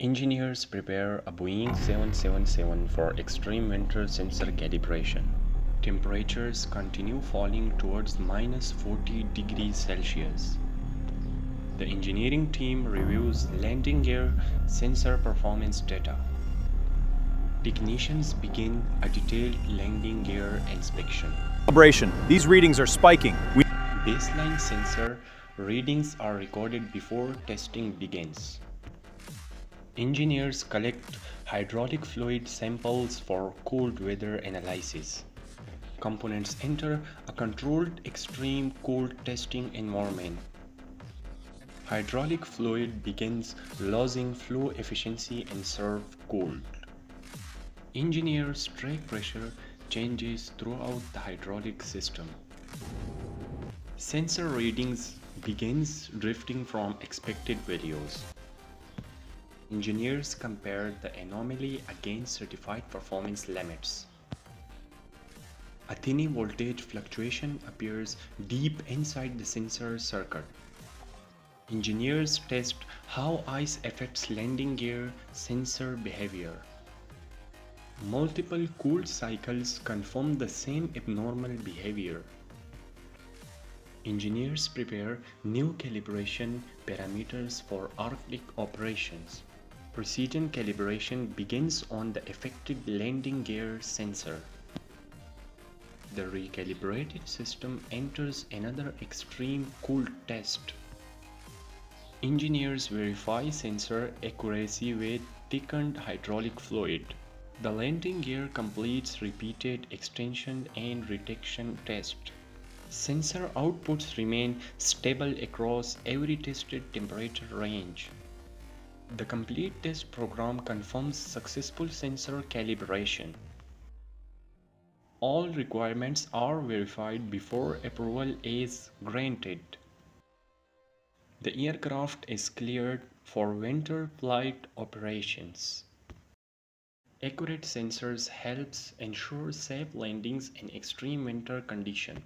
Engineers prepare a Boeing 777 for extreme winter sensor calibration. Temperatures continue falling towards minus 40 degrees Celsius. The engineering team reviews landing gear sensor performance data. Technicians begin a detailed landing gear inspection. Calibration. These readings are spiking. Baseline sensor readings are recorded before testing begins. Engineers collect hydraulic fluid samples for cold weather analysis. Components enter a controlled extreme cold testing environment. Hydraulic fluid begins losing flow efficiency and serve cold. Engineers track pressure changes throughout the hydraulic system. Sensor readings begins drifting from expected values. Engineers compare the anomaly against certified performance limits. A tiny voltage fluctuation appears deep inside the sensor circuit. Engineers test how ice affects landing gear sensor behavior. Multiple cold cycles confirm the same abnormal behavior. Engineers prepare new calibration parameters for Arctic operations. Precision calibration begins on the affected landing gear sensor. The recalibrated system enters another extreme cold test. Engineers verify sensor accuracy with thickened hydraulic fluid. The landing gear completes repeated extension and retention test. Sensor outputs remain stable across every tested temperature range. The complete test program confirms successful sensor calibration. All requirements are verified before approval is granted. The aircraft is cleared for winter flight operations. Accurate sensors helps ensure safe landings in extreme winter conditions.